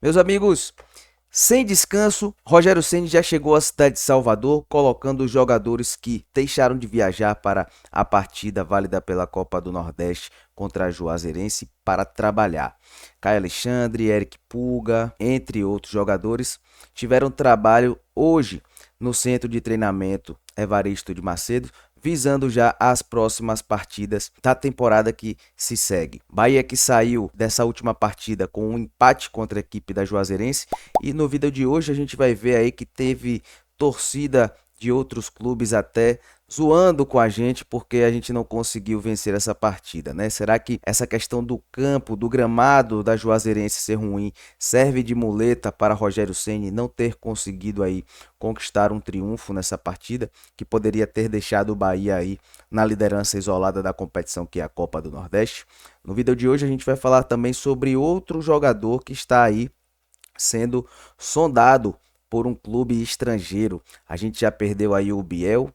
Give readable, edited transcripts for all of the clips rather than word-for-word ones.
Meus amigos, sem descanso, Rogério Ceni já chegou à cidade de Salvador, colocando os jogadores que deixaram de viajar para a partida válida pela Copa do Nordeste contra a Juazeirense para trabalhar. Caio Alexandre, Eric Puga, entre outros jogadores, tiveram trabalho hoje no centro de treinamento Evaristo de Macedo, visando já as próximas partidas da temporada que se segue. Bahia que saiu dessa última partida com um empate contra a equipe da Juazeirense, e no vídeo de hoje a gente vai ver aí que teve torcida de outros clubes até zoando com a gente porque a gente não conseguiu vencer essa partida, né? Será que essa questão do campo, do gramado da Juazeirense ser ruim, serve de muleta para Rogério Ceni não ter conseguido aí conquistar um triunfo nessa partida, que poderia ter deixado o Bahia aí na liderança isolada da competição, que é a Copa do Nordeste? No vídeo de hoje a gente vai falar também sobre outro jogador que está aí sendo sondado por um clube estrangeiro. A gente já perdeu aí o Biel,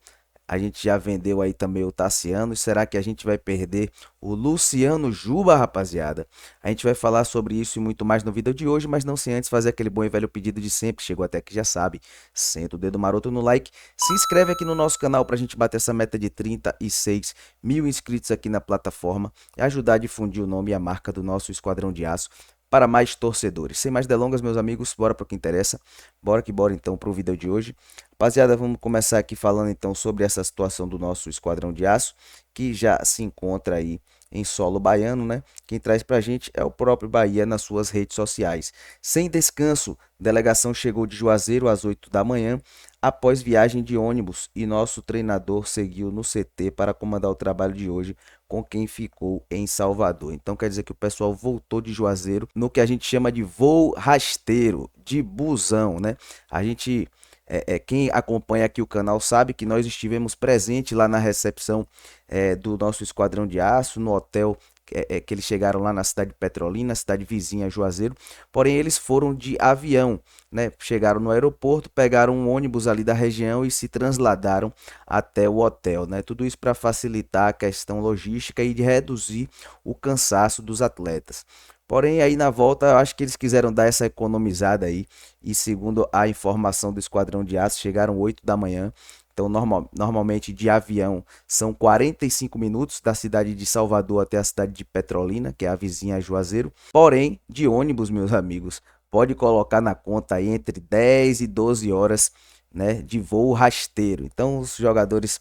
a gente já vendeu aí também o Tassiano. E será que a gente vai perder o Luciano Juba, rapaziada? A gente vai falar sobre isso e muito mais no vídeo de hoje, mas não sem antes fazer aquele bom e velho pedido de sempre. Chegou até que já sabe, senta o dedo maroto no like, se inscreve aqui no nosso canal para a gente bater essa meta de 36 mil inscritos aqui na plataforma e ajudar a difundir o nome e a marca do nosso Esquadrão de Aço para mais torcedores. Sem mais delongas, meus amigos, bora para o que interessa. Bora que bora então para o vídeo de hoje. Rapaziada, vamos começar aqui falando então sobre essa situação do nosso Esquadrão de Aço, que já se encontra aí em solo baiano, né? Quem traz pra gente é o próprio Bahia nas suas redes sociais. Sem descanso, delegação chegou de Juazeiro às 8 da manhã, após viagem de ônibus, e nosso treinador seguiu no CT para comandar o trabalho de hoje com quem ficou em Salvador. Então quer dizer que o pessoal voltou de Juazeiro no que a gente chama de voo rasteiro, de busão, né? A gente quem acompanha aqui o canal sabe que nós estivemos presentes lá na recepção do nosso Esquadrão de Aço, no hotel que eles chegaram lá na cidade de Petrolina, cidade vizinha a Juazeiro. Porém, eles foram de avião, né? Chegaram no aeroporto, pegaram um ônibus ali da região e se transladaram até o hotel, né? Tudo isso para facilitar a questão logística e de reduzir o cansaço dos atletas. Porém, aí na volta, eu acho que eles quiseram dar essa economizada aí. E segundo a informação do Esquadrão de Aço, chegaram 8 da manhã. Então, normalmente de avião são 45 minutos da cidade de Salvador até a cidade de Petrolina, que é a vizinha Juazeiro. Porém, de ônibus, meus amigos, pode colocar na conta aí entre 10 e 12 horas, né, de voo rasteiro. Então, os jogadores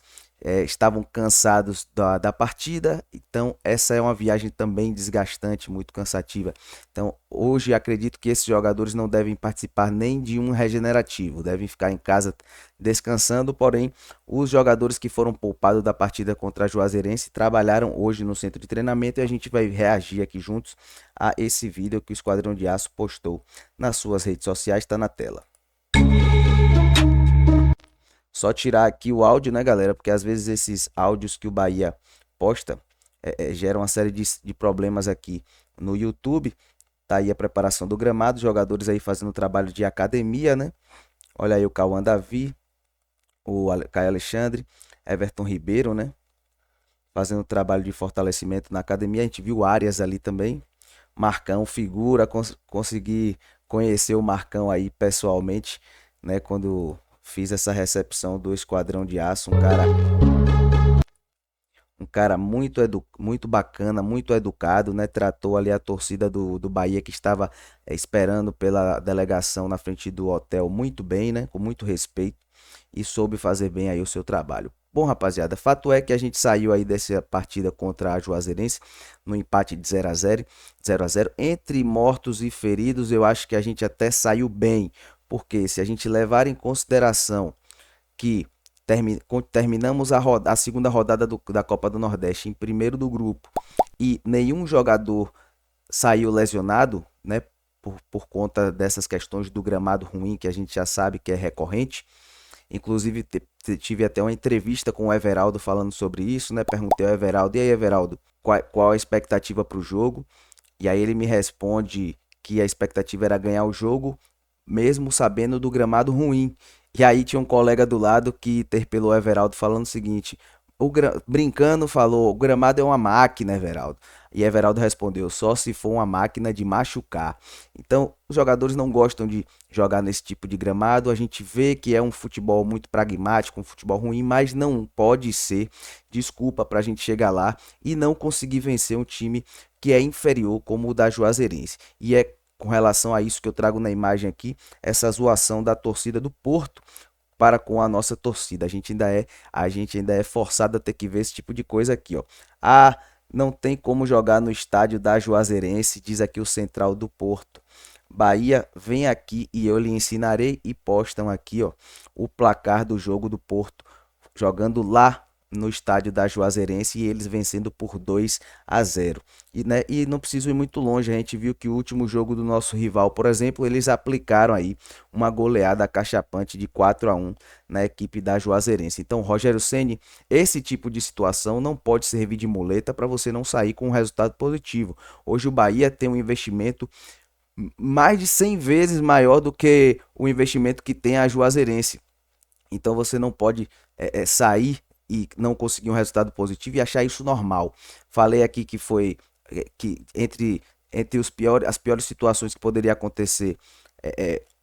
estavam cansados da partida, então essa é uma viagem também desgastante, muito cansativa. Então hoje acredito que esses jogadores não devem participar nem de um regenerativo, devem ficar em casa descansando. Porém, os jogadores que foram poupados da partida contra a Juazeirense trabalharam hoje no centro de treinamento, e a gente vai reagir aqui juntos a esse vídeo que o Esquadrão de Aço postou nas suas redes sociais, está na tela. Só tirar aqui o áudio, né, galera? Porque às vezes esses áudios que o Bahia posta geram uma série de problemas aqui no YouTube. Tá aí a preparação do gramado, jogadores aí fazendo trabalho de academia, né? Olha aí o Cauã Davi, o Caio Alexandre, Everton Ribeiro, né? Fazendo trabalho de fortalecimento na academia. A gente viu o Arias ali também. Marcão, figura, consegui conhecer o Marcão aí pessoalmente, né? Quando fiz essa recepção do Esquadrão de Aço, um cara muito bacana, muito educado, né? Tratou ali a torcida do Bahia que estava esperando pela delegação na frente do hotel muito bem, né? Com muito respeito, e soube fazer bem aí o seu trabalho. Bom, rapaziada, fato é que a gente saiu aí dessa partida contra a Juazeirense no empate de 0 a 0. Entre mortos e feridos, eu acho que a gente até saiu bem, porque se a gente levar em consideração que terminamos a segunda rodada da Copa do Nordeste em primeiro do grupo e nenhum jogador saiu lesionado, né? Por conta dessas questões do gramado ruim, que a gente já sabe que é recorrente. Inclusive, tive até uma entrevista com o Everaldo falando sobre isso, né? Perguntei ao Everaldo: e aí, Everaldo, qual a expectativa para o jogo? E aí ele me responde que a expectativa era ganhar o jogo, mesmo sabendo do gramado ruim. E aí tinha um colega do lado que interpelou o Everaldo falando o seguinte: Brincando, falou: o gramado é uma máquina, Everaldo. E Everaldo respondeu: só se for uma máquina de machucar. Então, os jogadores não gostam de jogar nesse tipo de gramado. A gente vê que é um futebol muito pragmático, um futebol ruim, mas não pode ser desculpa para a gente chegar lá e não conseguir vencer um time que é inferior, como o da Juazeirense. E é com relação a isso que eu trago na imagem aqui, essa zoação da torcida do Porto para com a nossa torcida. A gente ainda é forçado a ter que ver esse tipo de coisa aqui, ó. Ah, não tem como jogar no estádio da Juazeirense, diz aqui o Central do Porto. Bahia, vem aqui e eu lhe ensinarei, e postam aqui, ó, o placar do jogo do Porto jogando lá no estádio da Juazeirense e eles vencendo por 2-0. E não preciso ir muito longe, a gente viu que o último jogo do nosso rival, por exemplo, eles aplicaram aí uma goleada cachapante de 4-1 na equipe da Juazeirense. Então, Rogério Ceni, esse tipo de situação não pode servir de muleta para você não sair com um resultado positivo. Hoje o Bahia tem um investimento mais de 100 vezes maior do que o investimento que tem a Juazeirense. Então você não pode sair e não conseguir um resultado positivo e achar isso normal. Falei aqui que foi que entre as piores situações que poderia acontecer,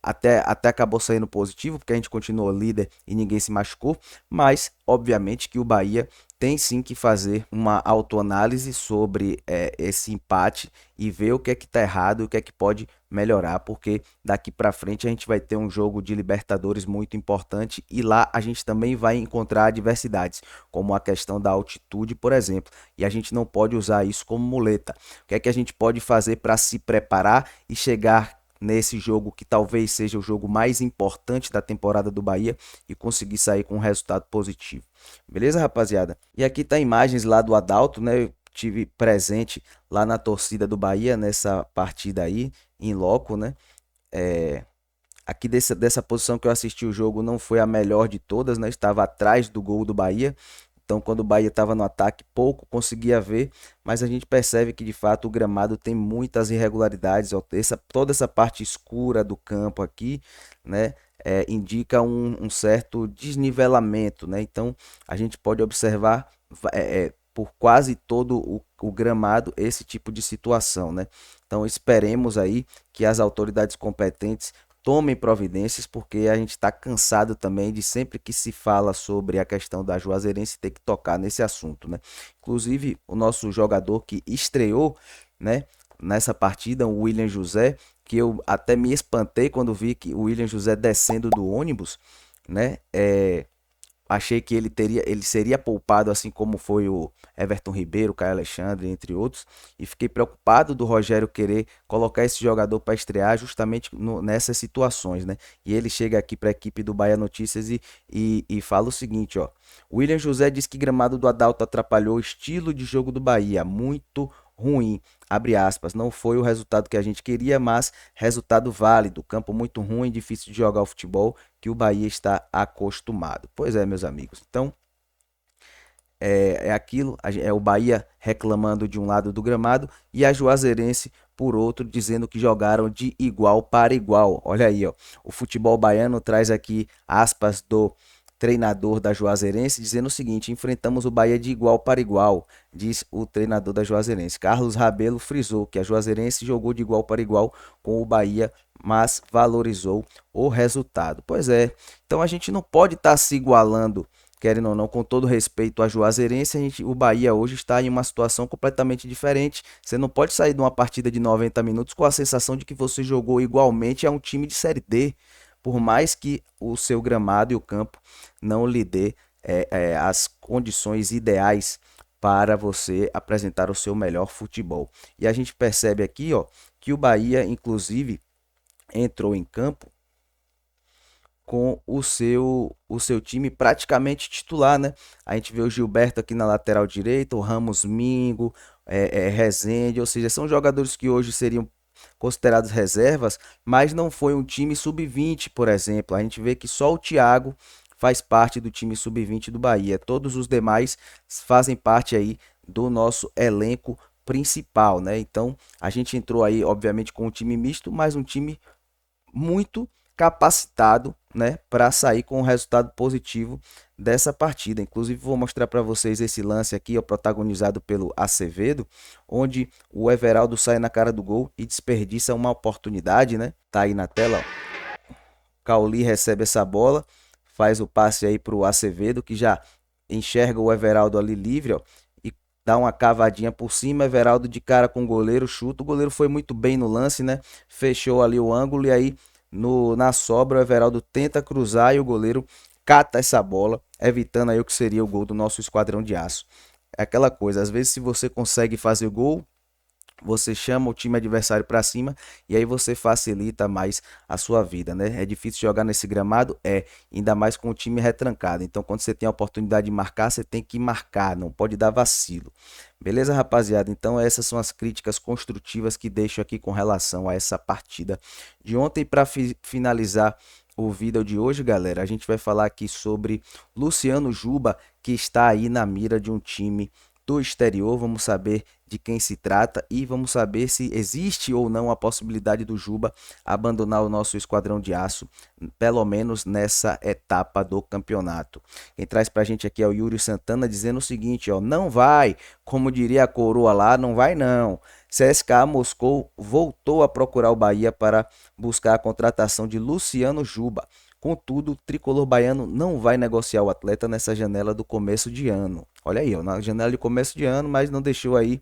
até acabou saindo positivo, porque a gente continuou líder e ninguém se machucou, mas obviamente que o Bahia tem sim que fazer uma autoanálise sobre esse empate e ver o que é que está errado e o que é que pode melhorar, porque daqui para frente a gente vai ter um jogo de Libertadores muito importante e lá a gente também vai encontrar adversidades, como a questão da altitude, por exemplo, e a gente não pode usar isso como muleta. O que é que a gente pode fazer para se preparar e chegar nesse jogo que talvez seja o jogo mais importante da temporada do Bahia e conseguir sair com um resultado positivo. Beleza, rapaziada? E aqui tá imagens lá do Adalto, né? Eu tive presente lá na torcida do Bahia nessa partida aí, em loco, né? É, aqui dessa posição que eu assisti o jogo não foi a melhor de todas, né? Estava atrás do gol do Bahia. Então, quando o Bahia estava no ataque, pouco conseguia ver, mas a gente percebe que de fato o gramado tem muitas irregularidades. Ó, toda essa parte escura do campo aqui, né, indica um certo desnivelamento, né? Então, a gente pode observar por quase todo o gramado esse tipo de situação, né? Então, esperemos aí que as autoridades competentes tomem providências, porque a gente está cansado também de sempre que se fala sobre a questão da Juazeirense ter que tocar nesse assunto, né? Inclusive, o nosso jogador que estreou, né, nessa partida, o William José, que eu até me espantei quando vi que o William José descendo do ônibus, né? Achei que ele seria poupado, assim como foi o Everton Ribeiro, o Caio Alexandre, entre outros, e fiquei preocupado do Rogério querer colocar esse jogador para estrear justamente nessas situações, né? E ele chega aqui para a equipe do Bahia Notícias e fala o seguinte, ó: William José diz que gramado do Adalto atrapalhou o estilo de jogo do Bahia, muito ruim, abre aspas, não foi o resultado que a gente queria, mas resultado válido, campo muito ruim, difícil de jogar o futebol que o Bahia está acostumado. Pois é, meus amigos. Então, é aquilo, é o Bahia reclamando de um lado do gramado e a Juazeirense por outro, dizendo que jogaram de igual para igual. Olha aí, ó, o futebol baiano traz aqui aspas do treinador da Juazeirense dizendo o seguinte: enfrentamos o Bahia de igual para igual, diz o treinador da Juazeirense. Carlos Rabelo frisou que a Juazeirense jogou de igual para igual com o Bahia, mas valorizou o resultado. Pois é, então a gente não pode estar se igualando, querendo ou não, com todo respeito à Juazeirense, o Bahia hoje está em uma situação completamente diferente. Você não pode sair de uma partida de 90 minutos com a sensação de que você jogou igualmente a um time de Série D, por mais que o seu gramado e o campo não lhe dê as condições ideais para você apresentar o seu melhor futebol. E a gente percebe aqui, ó, que o Bahia, inclusive, entrou em campo com o seu time praticamente titular, né? A gente vê o Gilberto aqui na lateral direita, o Ramos Mingo, Rezende, ou seja, são jogadores que hoje seriam considerados reservas, mas não foi um time sub-20, por exemplo. A gente vê que só o Thiago faz parte do time sub-20 do Bahia. Todos os demais fazem parte aí do nosso elenco principal, né? Então, a gente entrou aí, obviamente, com um time misto, mas um time muito capacitado, né, para sair com um resultado positivo dessa partida. Inclusive vou mostrar para vocês esse lance aqui, ó, protagonizado pelo Acevedo, onde o Everaldo sai na cara do gol e desperdiça uma oportunidade, né? Tá aí na tela, ó. Cauli recebe essa bola, faz o passe aí para o Acevedo, que já enxerga o Everaldo ali livre, ó, e dá uma cavadinha por cima. Everaldo de cara com o goleiro, chuta. O goleiro foi muito bem no lance, né? Fechou ali o ângulo e aí na sobra o Everaldo tenta cruzar e o goleiro cata essa bola, evitando aí o que seria o gol do nosso Esquadrão de Aço. É aquela coisa, às vezes se você consegue fazer o gol, você chama o time adversário para cima e aí você facilita mais a sua vida, né? É difícil jogar nesse gramado, ainda mais com o time retrancado. Então, quando você tem a oportunidade de marcar, você tem que marcar, não pode dar vacilo. Beleza, rapaziada? Então, essas são as críticas construtivas que deixo aqui com relação a essa partida de ontem. Para finalizar o vídeo de hoje, galera, a gente vai falar aqui sobre Luciano Juba, que está aí na mira de um time do exterior. Vamos saber de quem se trata e vamos saber se existe ou não a possibilidade do Juba abandonar o nosso Esquadrão de Aço, pelo menos nessa etapa do campeonato. Quem traz pra gente aqui é o Yuri Santana dizendo o seguinte, ó: não vai, como diria a coroa lá, não vai não. CSKA Moscou voltou a procurar o Bahia para buscar a contratação de Luciano Juba. Contudo, o tricolor baiano não vai negociar o atleta nessa janela do começo de ano. Olha aí, ó, na janela de começo de ano, mas não deixou aí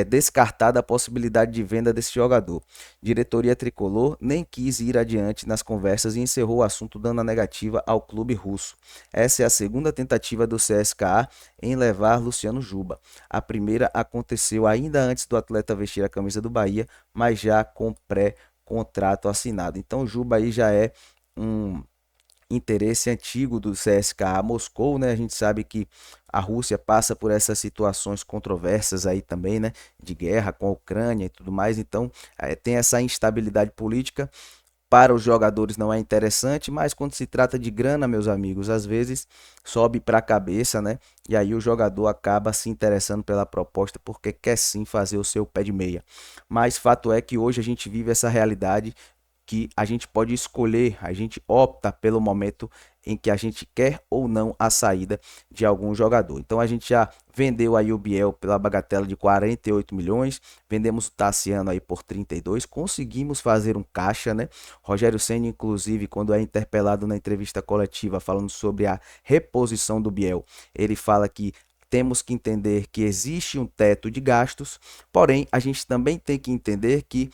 descartada a possibilidade de venda desse jogador. Diretoria tricolor nem quis ir adiante nas conversas e encerrou o assunto dando a negativa ao clube russo. Essa é a segunda tentativa do CSKA em levar Luciano Juba. A primeira aconteceu ainda antes do atleta vestir a camisa do Bahia, mas já com pré-contrato assinado. Então o Juba aí já é um interesse antigo do CSKA Moscou, né? A gente sabe que a Rússia passa por essas situações controversas aí também, né? De guerra com a Ucrânia e tudo mais. Então, tem essa instabilidade política. Para os jogadores não é interessante, mas quando se trata de grana, meus amigos, às vezes sobe para a cabeça, né? E aí o jogador acaba se interessando pela proposta porque quer sim fazer o seu pé de meia. Mas fato é que hoje a gente vive essa realidade que a gente pode escolher, a gente opta pelo momento em que a gente quer ou não a saída de algum jogador. Então a gente já vendeu aí o Biel pela bagatela de 48 milhões, vendemos o Tassiano aí por 32, conseguimos fazer um caixa, né? Rogério Ceni, inclusive, quando é interpelado na entrevista coletiva falando sobre a reposição do Biel, ele fala que temos que entender que existe um teto de gastos, porém a gente também tem que entender que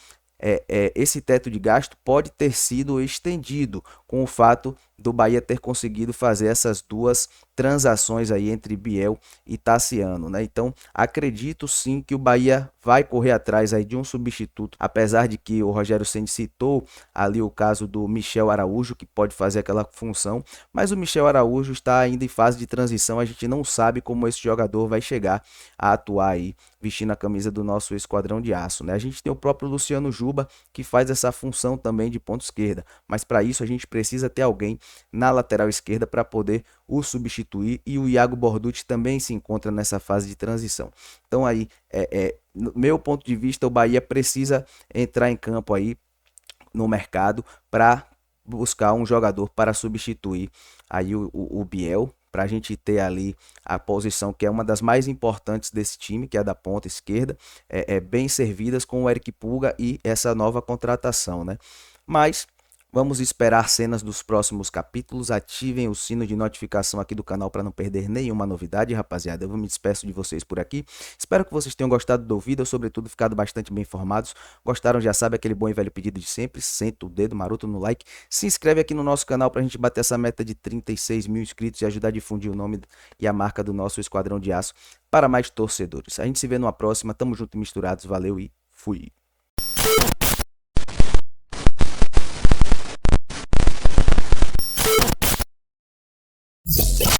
esse teto de gasto pode ter sido estendido com o fato do Bahia ter conseguido fazer essas duas transações aí entre Biel e Tassiano, né? Então, acredito sim que o Bahia vai correr atrás aí de um substituto, apesar de que o Rogério Ceni citou ali o caso do Michel Araújo, que pode fazer aquela função, mas o Michel Araújo está ainda em fase de transição, a gente não sabe como esse jogador vai chegar a atuar aí vestindo a camisa do nosso Esquadrão de Aço, né? A gente tem o próprio Luciano Juba, que faz essa função também de ponta esquerda, mas para isso a gente precisa ter alguém na lateral esquerda para poder o substituir, e o Iago Borducci também se encontra nessa fase de transição. Então aí, no meu ponto de vista, o Bahia precisa entrar em campo aí no mercado para buscar um jogador para substituir aí o Biel, para a gente ter ali a posição que é uma das mais importantes desse time, que é a da ponta esquerda, bem servidas com o Eric Pulga e essa nova contratação, né? Mas vamos esperar cenas dos próximos capítulos. Ativem o sino de notificação aqui do canal para não perder nenhuma novidade, rapaziada. Eu me despeço de vocês por aqui. Espero que vocês tenham gostado do vídeo, sobretudo ficado bastante bem informados. Gostaram, já sabe, aquele bom e velho pedido de sempre. Senta o dedo maroto no like. Se inscreve aqui no nosso canal para a gente bater essa meta de 36 mil inscritos e ajudar a difundir o nome e a marca do nosso Esquadrão de Aço para mais torcedores. A gente se vê numa próxima. Tamo junto e misturados. Valeu e fui.